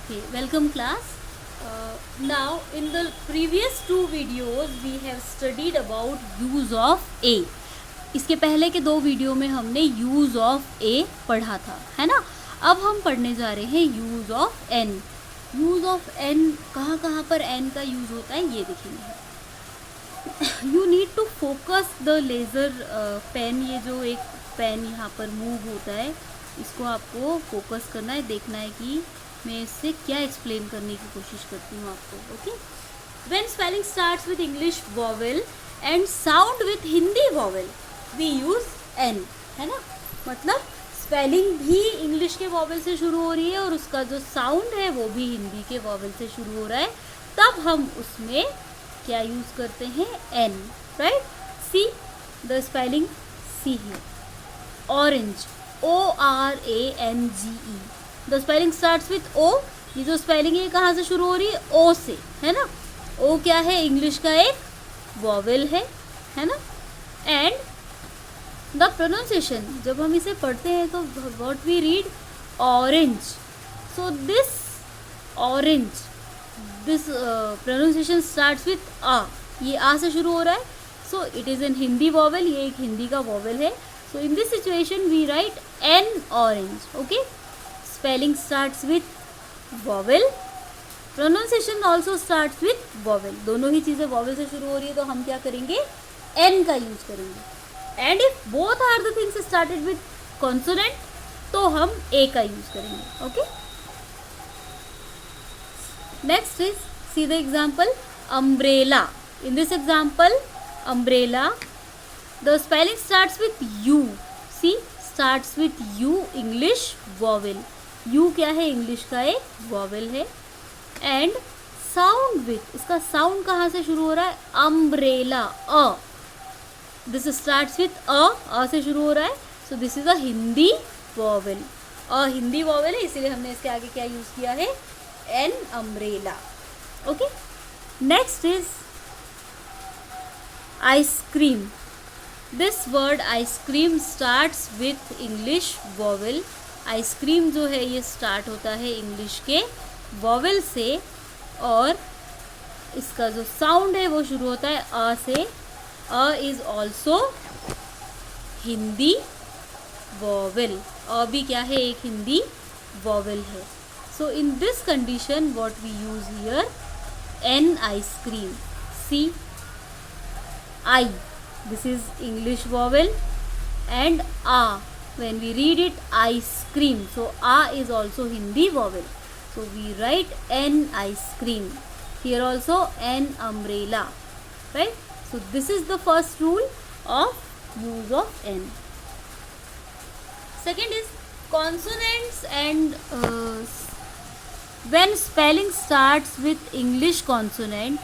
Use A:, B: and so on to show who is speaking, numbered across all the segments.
A: Okay, welcome class. Now in the previous two videos we have studied about use of a. इसके पहले के दो video में हमने यूज़ ऑफ ए पढ़ा था, है ना। अब हम पढ़ने जा रहे हैं use of an. Use of an कहाँ कहाँ पर एन का यूज़ होता है ये देखेंगे। You need to focus the laser pen. ये जो एक पेन यहाँ पर मूव होता है इसको आपको फोकस करना है, देखना है कि मैं इससे क्या एक्सप्लेन करने की कोशिश करती हूँ आपको। Okay, when spelling starts with English vowel and sound with Hindi vowel we use an, है ना। मतलब स्पेलिंग भी इंग्लिश के वॉवेल से शुरू हो रही है और उसका जो साउंड है वो भी हिंदी के वॉवेल से शुरू हो रहा है, तब हम उसमें क्या यूज़ करते हैं, an, right. See the spelling, see है orange, ORANGE। The spelling starts with O. ये जो स्पेलिंग है कहाँ से शुरू हो रही है, ओ से, है ना। ओ क्या है, इंग्लिश का एक वॉवेल है ना। एंड द प्रोनाउंसिएशन, जब हम इसे पढ़ते हैं तो what we read, orange. So this orange, this pronunciation starts with आ। ये आ से शुरू हो रहा है, so it is an Hindi vowel, ये एक हिंदी का वॉवेल है। So in this situation we write an orange. Okay, spelling starts with vowel, pronunciation also starts with vowel. दोनों ही चीज़ें vowel से शुरू हो रही है तो हम क्या करेंगे, n का यूज करेंगे। And if both are the things started with consonant तो हम a का यूज करेंगे। Okay, next is see the example umbrella. In this example umbrella, the spelling starts with U. See, starts with U, English vowel. U क्या है, English का एक vowel है। And sound with, इसका साउंड कहाँ से शुरू हो रहा है, अम्ब्रेला, अ। दिस स्टार्ट्स विथ अ से शुरू हो रहा है, so this is a Hindi vowel. अ हिंदी वॉवेल है इसीलिए हमने इसके आगे क्या यूज किया है, an, umbrella. Okay, next is ice cream. This word ice cream starts with English vowel. Ice cream जो है ये स्टार्ट होता है इंग्लिश के वॉवेल से और इसका जो साउंड है वो शुरू होता है अ से। अ इज ऑल्सो हिंदी वॉवेल, अ भी क्या है, एक हिंदी वॉवेल है। So in this condition what we use here, an ice cream. See I, this is English vowel, and a, when we read it, ice cream, so a is also Hindi vowel, so we write an ice cream. Here also an umbrella, right. So this is the first rule of use of n. Second is consonants, and when spelling starts with English consonant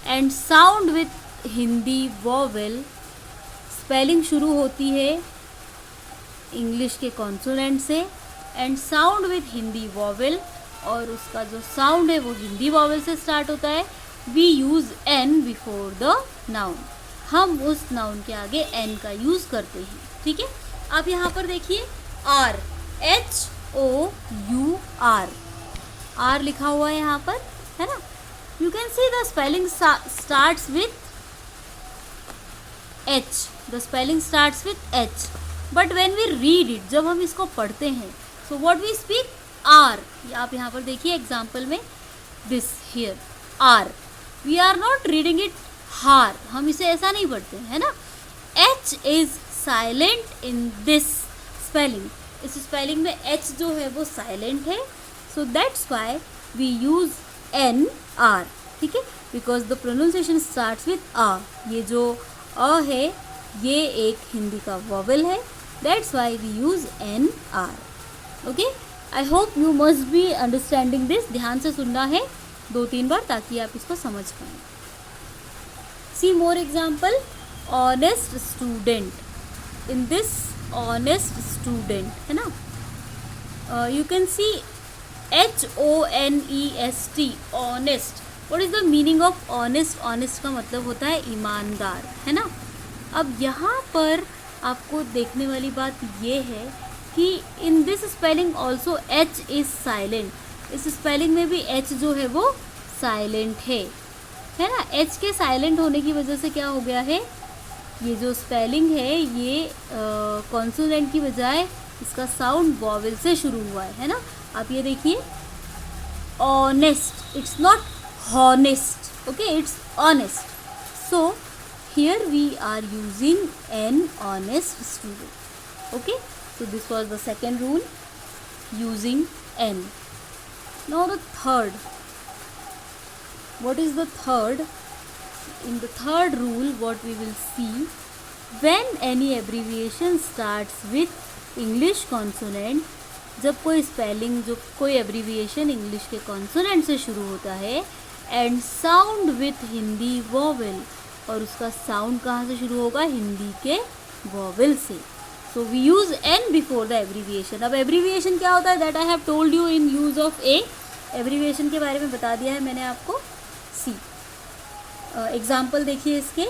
A: and sound with Hindi vowel, spelling शुरू होती है English के consonant से and sound with Hindi vowel, और उसका जो sound है वो हिंदी वॉवेल से स्टार्ट होता है। We use an before the noun, हम उस नाउन के आगे एन का यूज़ करते हैं, ठीक है। आप यहाँ पर देखिए आर, HOUR, आर लिखा हुआ है यहाँ पर, है ना। You can C the spelling starts with H, the spelling starts with H, but when we read it, जब हम इसको पढ़ते हैं, so what we speak, R. आप यहाँ पर देखिए एग्जाम्पल में, this here, R. We are not reading it हार, हम इसे ऐसा नहीं पढ़ते हैं, है ना। H is silent in this spelling. इस स्पेलिंग में H जो है वो साइलेंट है, so that's why we use NR, ठीक है, because the pronunciation starts with A. ये जो अ है ये एक हिंदी का वॉवेल है, that's why we use an are. Okay, I hope you must be understanding this. ध्यान से सुनना है 2-3 बार ताकि आप इसको समझ पाएँ। See more example, honest student. In this honest student, है ना, you can see HONEST, honest. What is the meaning of honest? Honest का मतलब होता है ईमानदार, है ना। अब यहाँ पर आपको देखने वाली बात ये है कि in this spelling also H is silent, इस स्पेलिंग में भी एच जो है वो साइलेंट है ना। एच के साइलेंट होने की वजह से क्या हो गया है, ये जो स्पेलिंग है ये कॉन्सोनेंट की बजाय इसका साउंड वॉवेल से शुरू हुआ है ना। आप ये देखिए, honest, it's not honest, okay, it's honest. So here we are using an honest student. Okay, so this was the second rule, using an. Now the third, what is the third? In the third rule what we will see, when any abbreviation starts with English consonant, जब कोई spelling, जो कोई abbreviation English के consonant से शुरू होता है, and sound with Hindi vowel, और उसका साउंड कहाँ से शुरू होगा, हिंदी के वॉवेल से. So we use an before the abbreviation. अब एब्रीविएशन क्या होता है, that I have told you in use of a. Abbreviation के बारे में बता दिया है मैंने आपको. सी एग्जाम्पल देखिए इसके,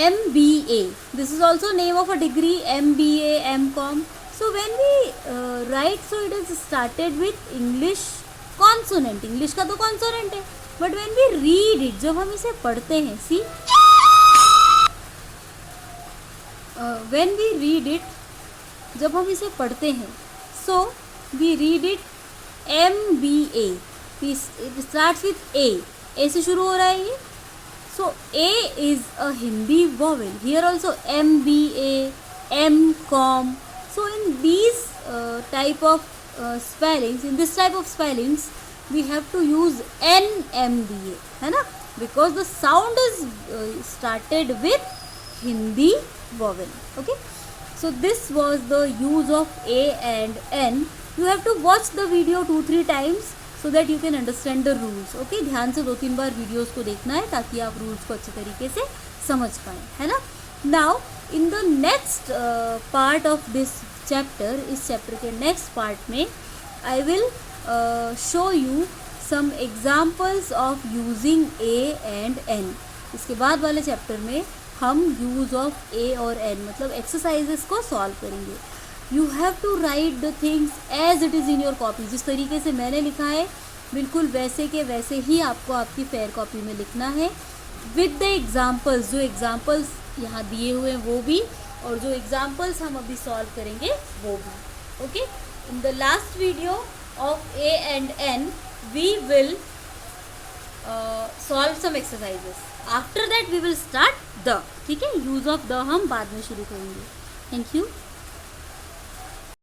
A: MBA, this is also name of a degree, MBA, MCom. So when we write, so it is started with English consonant. English का तो consonant है, but when we read it, जब हम इसे पढ़ते हैं, see, when we read it, जब हम इसे पढ़ते हैं, so we read it MBA. It starts with A. A से शुरू हो रहा है ये. So A is a Hindi vowel. Here also MBA, MCom. So in these type of spellings, in this type of spellings, we have to use NMBA, है ना, because the sound is started with Hindi vowel. Okay, so this was the use of A and N. You have to watch the video 2-3 times so that you can understand the rules. Okay, ध्यान से 2-3 बार videos को देखना है ताकि आप rules को अच्छे तरीके से समझ पाएँ, है ना. Now in the next part of this chapter, इस चैप्टर के नेक्स्ट पार्ट में I will show you some examples of using A and N. इसके बाद वाले चैप्टर में हम यूज़ ऑफ A और N मतलब एक्सरसाइजेस को सॉल्व करेंगे. You have to write the things as it is in your copy. जिस तरीके से मैंने लिखा है बिल्कुल वैसे के वैसे ही आपको आपकी फेयर कॉपी में लिखना है, विद द एग्जाम्पल्स. जो एग्जाम्पल्स यहाँ दिए हुए हैं वो भी, और जो एग्जाम्पल्स हम अभी सॉल्व करेंगे वो भी. Okay, in the last video of A and N we will solve some exercises. After that we will start the. ठीक है, यूज़ ऑफ द हम बाद में शुरू करेंगे. Thank you.